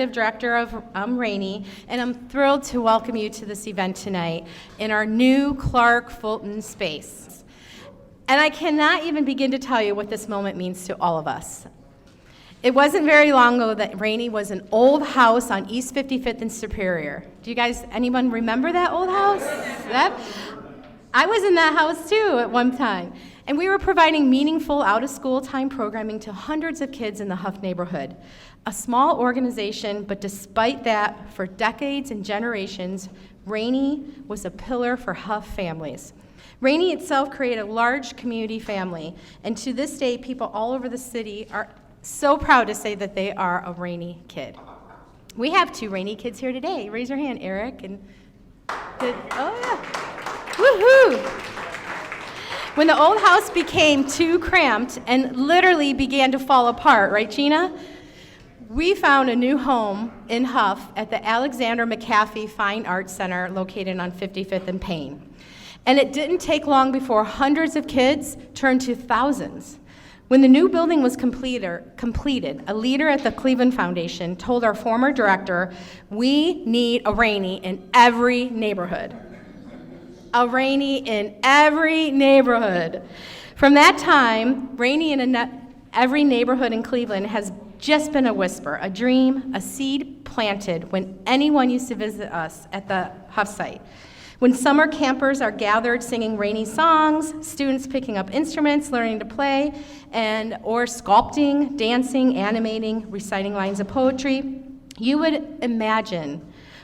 Executive Director of Rainey, and I'm thrilled to welcome you to this event tonight in our new Clark-Fulton space. And I cannot even begin to tell you what this moment means to all of us. It wasn't very long ago that Rainey was an old house on East 55th and Superior. Do you guys, anyone remember that old house? I was in that house too at one time. And we were providing meaningful out-of-school time programming to hundreds of kids in the Huff neighborhood. A small organization, but despite that, for decades and generations, Rainey was a pillar for Huff families. Rainey itself created a large community family, and to this day, people all over the city are so proud to say that they are a Rainey kid. We have 2 Rainey kids here today. Raise your hand, Eric. Oh yeah, woohoo! When the old house became too cramped and literally began to fall apart, right, Gina? We found a new home in Huff at the Alexander McAfee Fine Arts Center located on 55th and Payne. And it didn't take long before hundreds of kids turned to thousands. When the new building was completed, a leader at the Cleveland Foundation told our former director, "We need a Rainey in every neighborhood." A Rainey in every neighborhood. From that time, Rainey in every neighborhood in Cleveland has just been a whisper, a dream, a seed planted when anyone used to visit us at the Huff site. When summer campers are gathered singing Rainey songs, students picking up instruments, learning to play, or sculpting, dancing, animating, reciting lines of poetry, you would imagine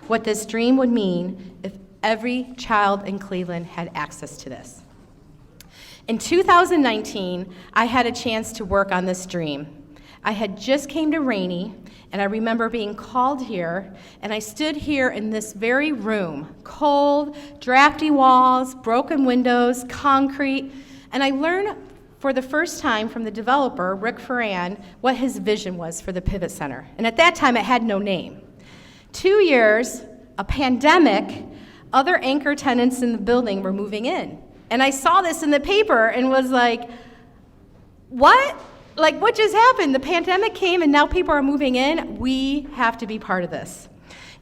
what this dream would mean if every child in Cleveland had access to this. In 2019, I had a chance to work on this dream. I had just came to Rainey, and I remember being called here, and I stood here in this very room, cold, drafty walls, broken windows, concrete, and I learned for the first time from the developer, Rick Ferran, what his vision was for the Pivot Center. And at that time, it had no name. 2 years, a pandemic, other anchor tenants in the building were moving in. And I saw this in the paper and was like, what? Like, what just happened? The pandemic came and now people are moving in. We have to be part of this.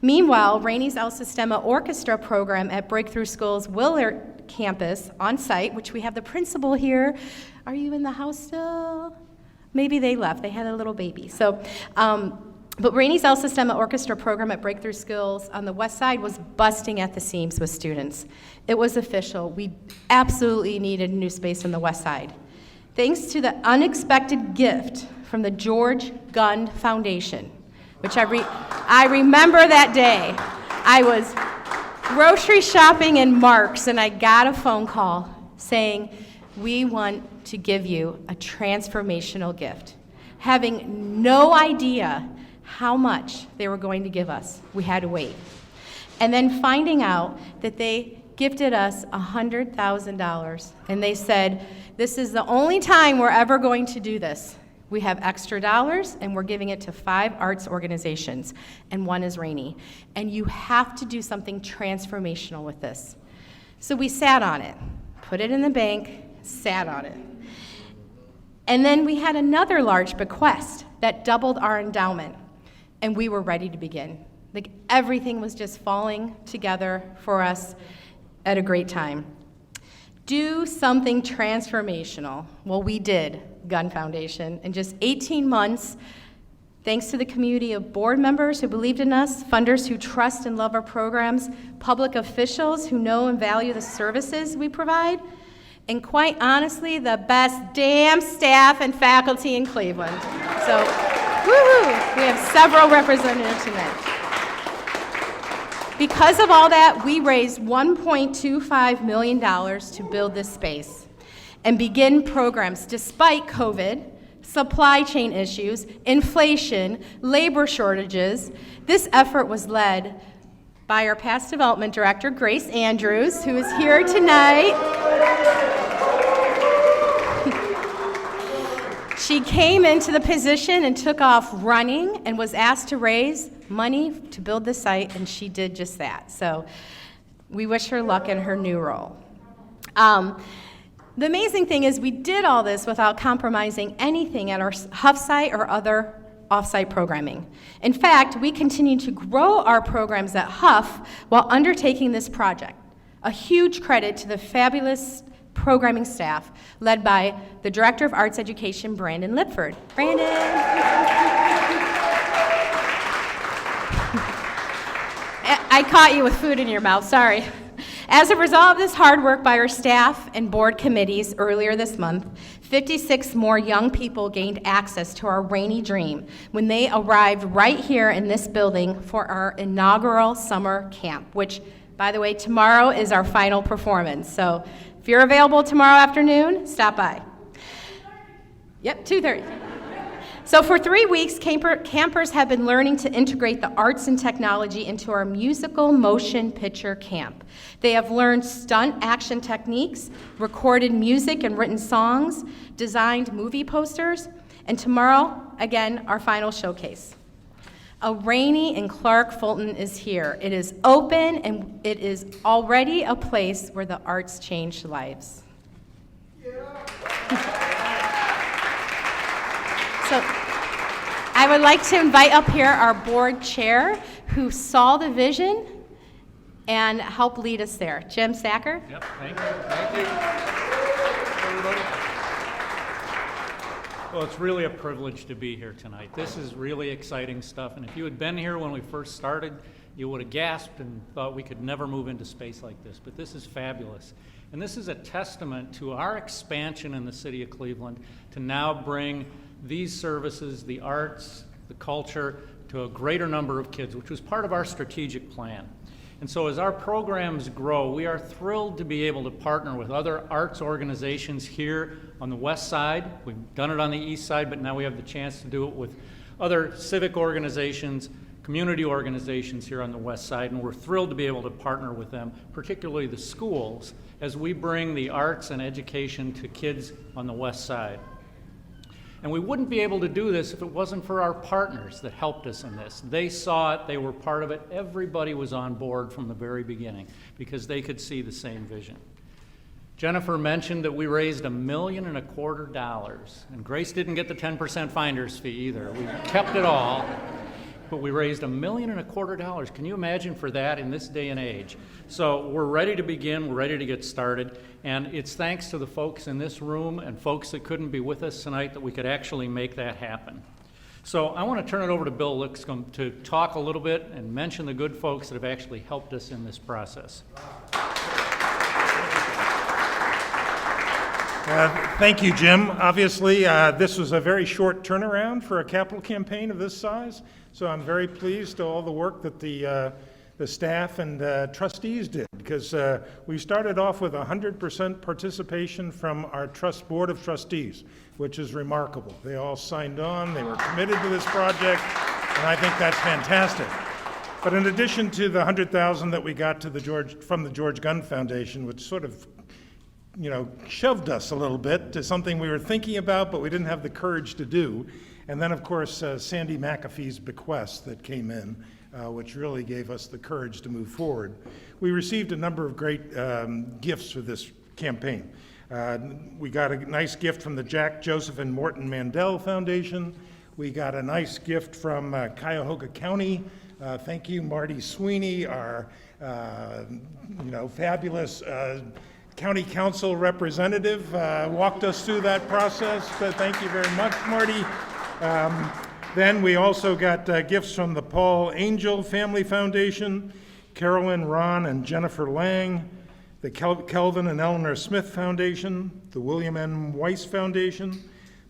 Meanwhile, Rainey's El Sistema Orchestra program at Breakthrough Schools Willard campus on site, which we have the principal here. Are you in the house still? Maybe they left. They had a little baby. But Rainey's El Sistema Orchestra program at Breakthrough Schools on the west side was busting at the seams with students. It was official. We absolutely needed a new space on the west side. Thanks to the unexpected gift from the George Gund Foundation, which I remember that day. I was grocery shopping in Mark's and I got a phone call saying, "We want to give you a transformational gift." Having no idea how much they were going to give us, we had to wait. And then finding out that they gifted us $100,000, and they said, "This is the only time we're ever going to do this. We have extra dollars, and we're giving it to 5 arts organizations, and 1 is Rainey. And you have to do something transformational with this." So we sat on it, put it in the bank, sat on it. And then we had another large bequest that doubled our endowment, and we were ready to begin. Like, everything was just falling together for us at a great time. Do something transformational. Well, we did, Gun Foundation. In just 18 months, thanks to the community of board members who believed in us, funders who trust and love our programs, public officials who know and value the services we provide, and quite honestly, the best damn staff and faculty in Cleveland. So, woohoo! We have several represented tonight. Because of all that, we raised $1.25 million to build this space and begin programs despite COVID, supply chain issues, inflation, labor shortages. This effort was led by our past development director, Grace Andrews, who is here tonight. She came into the position and took off running and was asked to raise money to build the site, and she did just that. So we wish her luck in her new role. The amazing thing is we did all this without compromising anything at our Huff site or other off-site programming. In fact, we continue to grow our programs at Huff while undertaking this project. A huge credit to the fabulous programming staff led by the Director of Arts Education, Brandon Lipford. Brandon! I caught you with food in your mouth, sorry. As a result of this hard work by our staff and board committees earlier this month, 56 more young people gained access to our Rainey Dream when they arrived right here in this building for our inaugural summer camp, which, by the way, tomorrow is our final performance. So if you're available tomorrow afternoon, stop by. Yep, 2:30. So for 3 weeks, campers have been learning to integrate the arts and technology into our musical motion picture camp. They have learned stunt action techniques, recorded music and written songs, designed movie posters, and tomorrow, again, our final showcase. A Rainey in Clark-Fulton is here. It is open, and it is already a place where the arts change lives. So I would like to invite up here our board chair who saw the vision and helped lead us there. Jim Sacker? Yep, thank you. Thank you. Everybody. Well, it's really a privilege to be here tonight. This is really exciting stuff, and if you had been here when we first started, you would have gasped and thought we could never move into space like this, but this is fabulous. And this is a testament to our expansion in the city of Cleveland to now bring these services, the arts, the culture, to a greater number of kids, which was part of our strategic plan. And so as our programs grow, we are thrilled to be able to partner with other arts organizations here on the west side. We've done it on the east side, but now we have the chance to do it with other civic organizations, community organizations here on the west side, and we're thrilled to be able to partner with them, particularly the schools, as we bring the arts and education to kids on the west side. And we wouldn't be able to do this if it wasn't for our partners that helped us in this. They saw it, they were part of it, everybody was on board from the very beginning because they could see the same vision. Jennifer mentioned that we raised $1.25 million, and Grace didn't get the 10% finder's fee either. We kept it all, but we raised $1.25 million. Can you imagine for that in this day and age? So we're ready to begin, we're ready to get started, and it's thanks to the folks in this room and folks that couldn't be with us tonight that we could actually make that happen. So I want to turn it over to Bill Lixcomb to talk a little bit and mention the good folks that have actually helped us in this process. Thank you, Jim. Obviously, this was a very short turnaround for a capital campaign of this size, so I'm very pleased to all the work that the staff and trustees did, because we started off with 100% participation from our board of trustees, which is remarkable. They all signed on, they were committed to this project, and I think that's fantastic. But in addition to the $100,000 that we got from the George Gunn Foundation, which sort of shoved us a little bit to something we were thinking about, but we didn't have the courage to do. And then, of course, Sandy McAfee's bequest that came in, which really gave us the courage to move forward. We received a number of great gifts for this campaign. We got a nice gift from the Jack, Joseph, and Morton Mandel Foundation. We got a nice gift from Cuyahoga County. Thank you, Marty Sweeney, our fabulous County Council representative, walked us through that process. So thank you very much, Marty. Then we also got gifts from the Paul Angel Family Foundation, Carolyn, Ron, and Jennifer Lang, the Kelvin and Eleanor Smith Foundation, the William N. Weiss Foundation,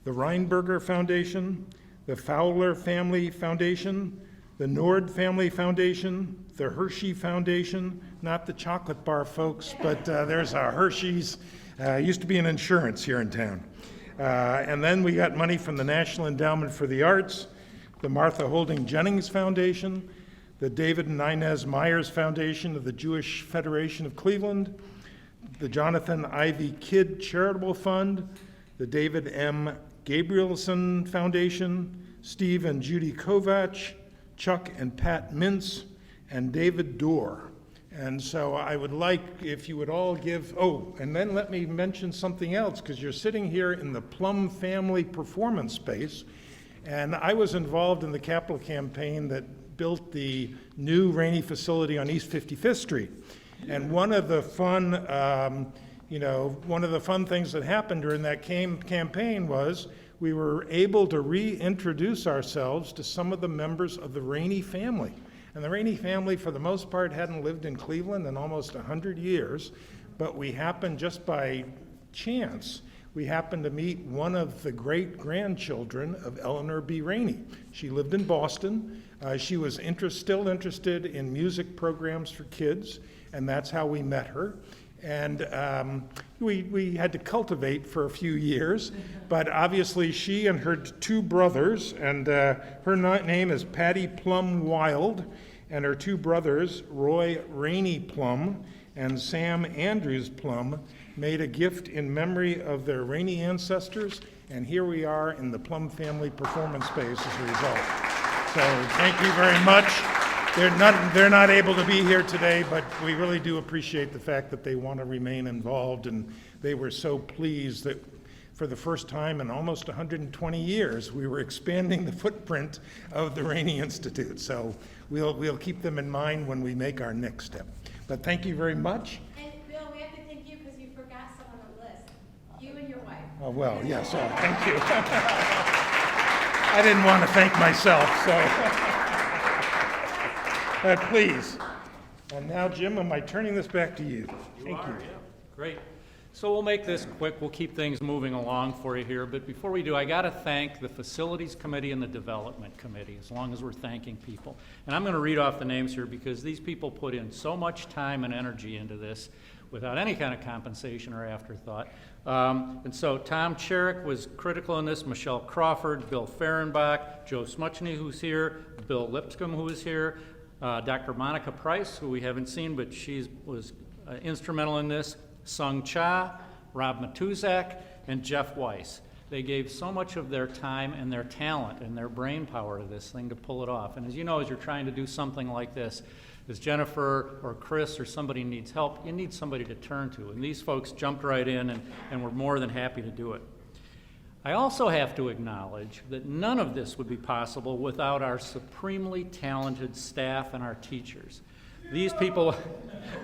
the Reinberger Foundation, the Fowler Family Foundation, the Nord Family Foundation, the Hershey Foundation, not the chocolate bar folks, but there's a Hershey's. Used to be an insurance here in town. And then we got money from the National Endowment for the Arts, the Martha Holding Jennings Foundation, the David and Inez Myers Foundation of the Jewish Federation of Cleveland, the Jonathan Ivy Kidd Charitable Fund, the David M. Gabrielson Foundation, Steve and Judy Kovach, Chuck and Pat Mintz, and David Dorr. And so I would like if you would all give, and then let me mention something else, because you're sitting here in the Plum Family Performance Space, And I was involved in the capital campaign that built the new Rainey facility on East 55th Street. And one of the fun things that happened during that campaign was we were able to reintroduce ourselves to some of the members of the Rainey family. And the Rainey family, for the most part, hadn't lived in Cleveland in almost 100 years, but we happened, just by chance, we happened to meet one of the great-grandchildren of Eleanor B. Rainey. She lived in Boston. She was still interested in music programs for kids, and that's how we met her. And we had to cultivate for a few years, but obviously she and her two brothers, and her name is Patty Plum Wild, and her two brothers, Roy Rainey Plum and Sam Andrews Plum, made a gift in memory of their Rainey ancestors, and here we are in the Plum family performance space as a result. So thank you very much. They're not able to be here today, but we really do appreciate the fact that they want to remain involved, and they were so pleased that for the first time in almost 120 years, we were expanding the footprint of the Rainey Institute. So we'll keep them in mind when we make our next step. But thank you very much. And Bill, we have to thank you because you forgot someone on the list. You and your wife. Oh, well, yes, thank you. I didn't want to thank myself, so. Please. And now, Jim, am I turning this back to you? Thank you. Yeah. Great. So we'll make this quick. We'll keep things moving along for you here. But before we do, I got to thank the Facilities Committee and the Development Committee, as long as we're thanking people. And I'm going to read off the names here because these people put in so much time and energy into this without any kind of compensation or afterthought. And so Tom Cherrick was critical in this, Michelle Crawford, Bill Fehrenbach, Joe Smuchny, who's here, Bill Lipscomb, who is here, Dr. Monica Price, who we haven't seen, but she was instrumental in this, Sung Cha, Rob Matuzak, and Jeff Weiss. They gave so much of their time and their talent and their brain power to this thing to pull it off. And as you know, as you're trying to do something like this, as Jennifer or Chris or somebody needs help, you need somebody to turn to. And these folks jumped right in and were more than happy to do it. I also have to acknowledge that none of this would be possible without our supremely talented staff and our teachers. These people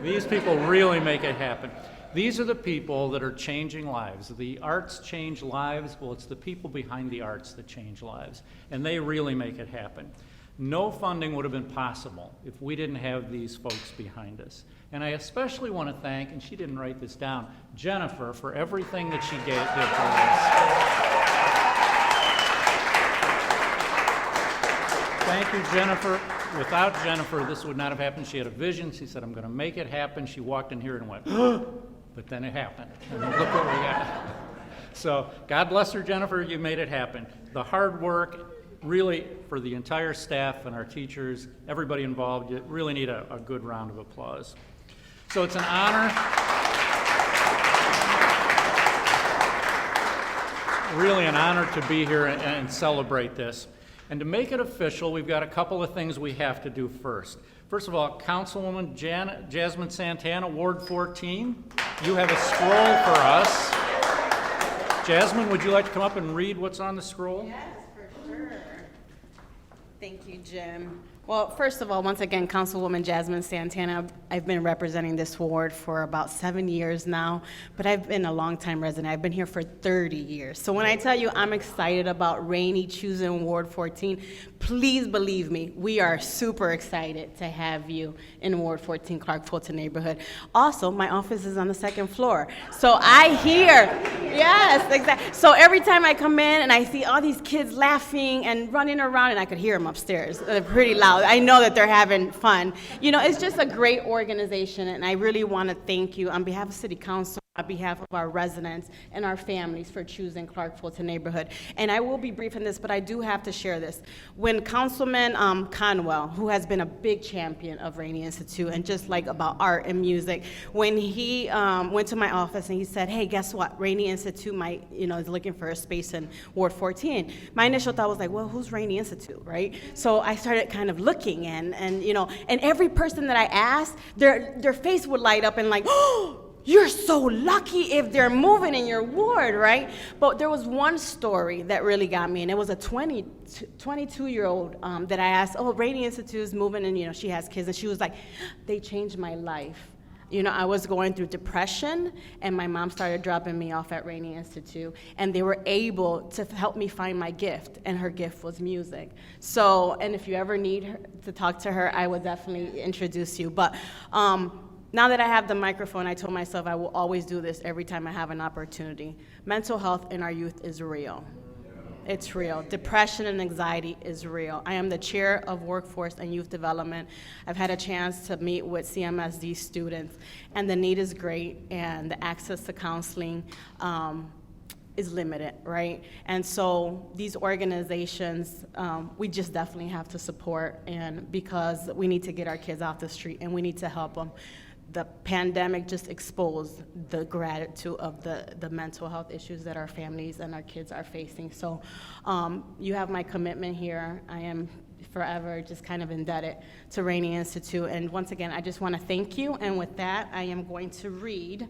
really make it happen. These are the people that are changing lives. The arts change lives. Well, it's the people behind the arts that change lives, and they really make it happen. No funding would have been possible if we didn't have these folks behind us. And I especially want to thank, and she didn't write this down, Jennifer for everything that she did for us. Thank you, Jennifer. Without Jennifer, this would not have happened. She had a vision. She said, I'm going to make it happen. She walked in here and went, but then it happened. And look what we got. So God bless her, Jennifer. You made it happen. The hard work, really, for the entire staff and our teachers, everybody involved, you really need a good round of applause. So it's an honor. Really an honor to be here and celebrate this. And to make it official, we've got a couple of things we have to do first. First of all, Councilwoman Jasmine Santana, Ward 14, you have a scroll for us. Jasmine, would you like to come up and read what's on the scroll? Yes, for sure. Thank you, Jim. Well, first of all, once again, Councilwoman Jasmine Santana, I've been representing this ward for about 7 years now, but I've been a longtime resident. I've been here for 30 years. So when I tell you I'm excited about Rainey choosing Ward 14, please believe me, we are super excited to have you in Ward 14, Clark-Fulton neighborhood. Also, my office is on the second floor. So I hear, yes, exactly. So every time I come in and I see all these kids laughing and running around, and I could hear them upstairs, they're pretty loud. I know that they're having fun. You know, it's just a great organization, and I really want to thank you on behalf of City Council, on behalf of our residents and our families for choosing Clark-Fulton neighborhood. And I will be brief in this, but I do have to share this. When Councilman Conwell, who has been a big champion of Rainey Institute and just like about art and music, when he went to my office and he said, hey, guess what? Rainey Institute is looking for a space in Ward 14. My initial thought was like, well, who's Rainey Institute, right? So I started kind of looking and every person that I asked, their face would light up and like, oh, you're so lucky if they're moving in your ward, right? But there was one story that really got me, and it was a 22-year-old that I asked, oh, Rainey Institute is moving, and she has kids, and she was like, they changed my life. I was going through depression, and my mom started dropping me off at Rainey Institute, and they were able to help me find my gift, and her gift was music. So, and if you ever need her, to talk to her, I would definitely introduce you. But now that I have the microphone, I told myself I will always do this every time I have an opportunity. Mental health in our youth is real. It's real. Depression and anxiety is real. I am the chair of Workforce and Youth Development. I've had a chance to meet with CMSD students, and the need is great, and the access to counseling is limited, right? And so these organizations, we just definitely have to support, and because we need to get our kids off the street, and we need to help them. The pandemic just exposed the gratitude of the mental health issues that our families and our kids are facing. So you have my commitment here. I am forever just kind of indebted to Rainey Institute. And once again, I just want to thank you. And with that, I am going to read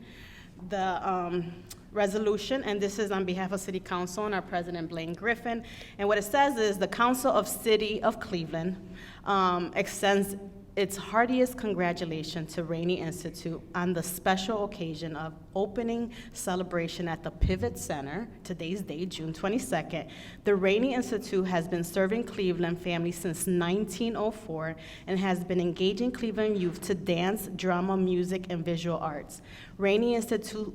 the resolution, and this is on behalf of City Council and our President Blaine Griffin. And what it says is the Council of City of Cleveland extends its heartiest congratulations to Rainey Institute on the special occasion of opening celebration at the Pivot Center, today's date, June 22nd. The Rainey Institute has been serving Cleveland families since 1904 and has been engaging Cleveland youth to dance, drama, music, and visual arts. Rainey Institute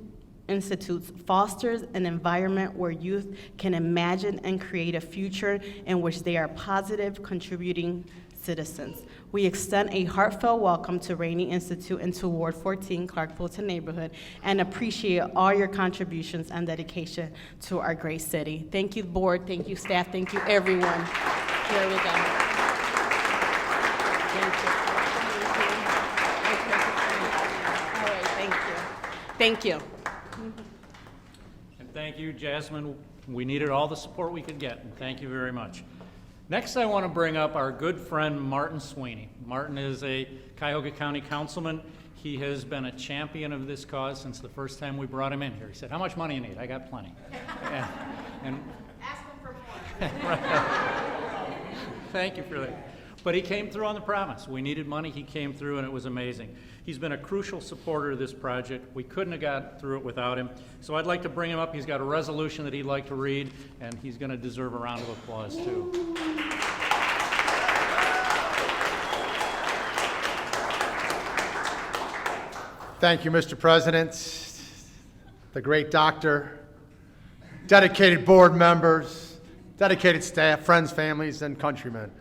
fosters an environment where youth can imagine and create a future in which they are positive, contributing citizens. We extend a heartfelt welcome to Rainey Institute and to Ward 14, Clark-Fulton neighborhood, and appreciate all your contributions and dedication to our great city. Thank you, board. Thank you, staff. Thank you, everyone. Here we go. Thank you. All right, thank you. Thank you. And thank you, Jasmine. We needed all the support we could get, and thank you very much. Next, I want to bring up our good friend Martin Sweeney. Martin is a Cuyahoga County councilman. He has been a champion of this cause since the first time we brought him in here. He said, how much money you need? I got plenty. and Ask them for more. Thank you for that. But he came through on the promise. We needed money. He came through, and it was amazing. He's been a crucial supporter of this project. We couldn't have got through it without him. So I'd like to bring him up. He's got a resolution that he'd like to read, and he's going to deserve a round of applause, too. Thank you, Mr. President, the great doctor, dedicated board members, dedicated staff, friends, families, and countrymen.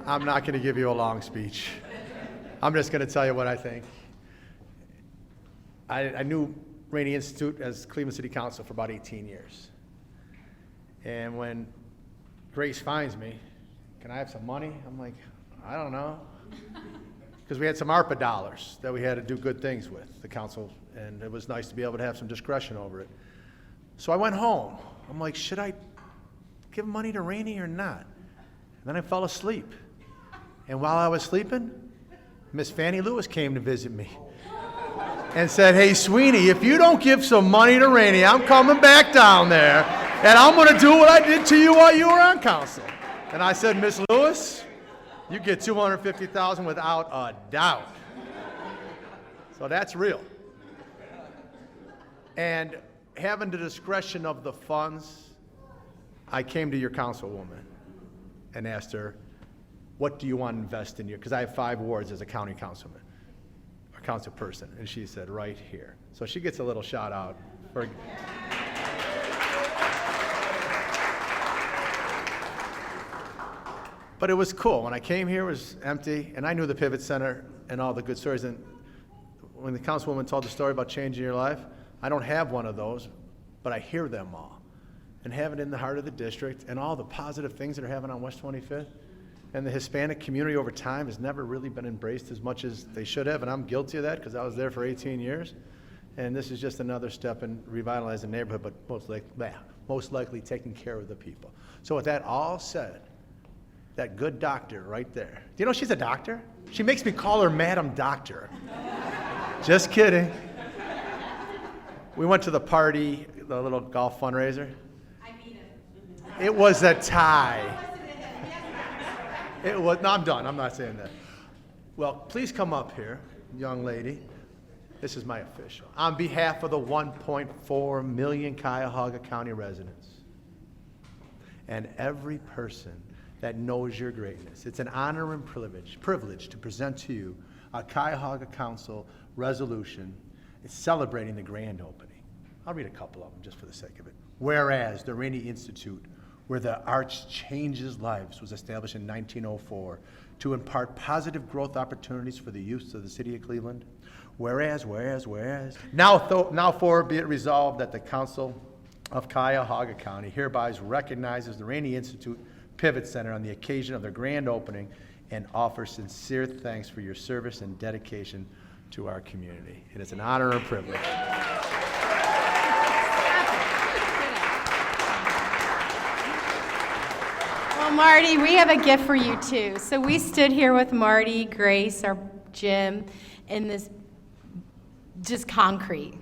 I'm not going to give you a long speech. I'm just going to tell you what I think. I knew Rainey Institute as Cleveland City Council for about 18 years. And when Grace finds me, can I have some money? I'm like, I don't know. Because we had some ARPA dollars that we had to do good things with, the council, and it was nice to be able to have some discretion over it. So I went home. I'm like, should I give money to Rainey or not? And then I fell asleep. And while I was sleeping, Miss Fannie Lewis came to visit me and said, hey, Sweeney, if you don't give some money to Rainey, I'm coming back down there, and I'm going to do what I did to you while you were on council. And I said, Miss Lewis, you get $250,000 without a doubt. So that's real. And having the discretion of the funds, I came to your councilwoman and asked her, what do you want to invest in your, because I have 5 wards as a county councilman, a council person, and she said, right here. So she gets a little shout out for. But it was cool. When I came here, it was empty, and I knew the Pivot Center and all the good stories. And when the councilwoman told the story about changing your life, I don't have one of those, but I hear them all. And have it in the heart of the district, and all the positive things that are happening on West 25th. And the Hispanic community over time has never really been embraced as much as they should have, and I'm guilty of that because I was there for 18 years. And this is just another step in revitalizing the neighborhood, but most likely taking care of the people. So with that all said, that good doctor right there. Do you know she's a doctor? She makes me call her Madam Doctor. Just kidding. We went to the party, the little golf fundraiser. I beat him. It was a tie. It was, no, I'm done. I'm not saying that. Well, please come up here, young lady. This is my official. On behalf of the 1.4 million Cuyahoga County residents and every person that knows your greatness, it's an honor and privilege to present to you a Cuyahoga Council resolution. It's celebrating the grand opening. I'll read a couple of them just for the sake of it. Whereas the Rainey Institute, where the arts changes lives, was established in 1904 to impart positive growth opportunities for the youth of the city of Cleveland. Whereas, now for be it resolved that the Council of Cuyahoga County hereby recognizes the Rainey Institute Pivot Center on the occasion of their grand opening and offers sincere thanks for your service and dedication to our community. It is an honor and privilege. Well, Marty, we have a gift for you too. So we stood here with Marty, Grace, our Jim, in this just concrete.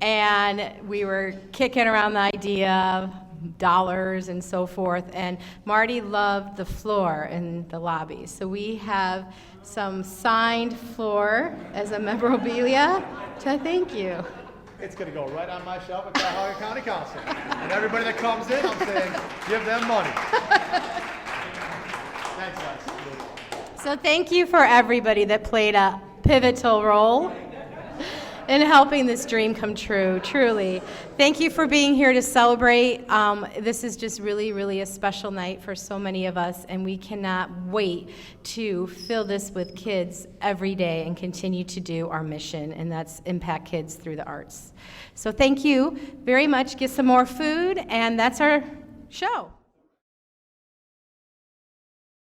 And we were kicking around the idea of dollars and so forth. And Marty loved the floor in the lobby. So we have some signed floor as a memorabilia to thank you. It's going to go right on my shelf at Cuyahoga County Council. And everybody that comes in, I'm saying, give them money. Thanks, guys. So thank you for everybody that played a pivotal role in helping this dream come true, truly. Thank you for being here to celebrate. This is just really, really a special night for so many of us, and we cannot wait to fill this with kids every day and continue to do our mission, and that's impact kids through the arts. So thank you very much. Get some more food, and that's our show.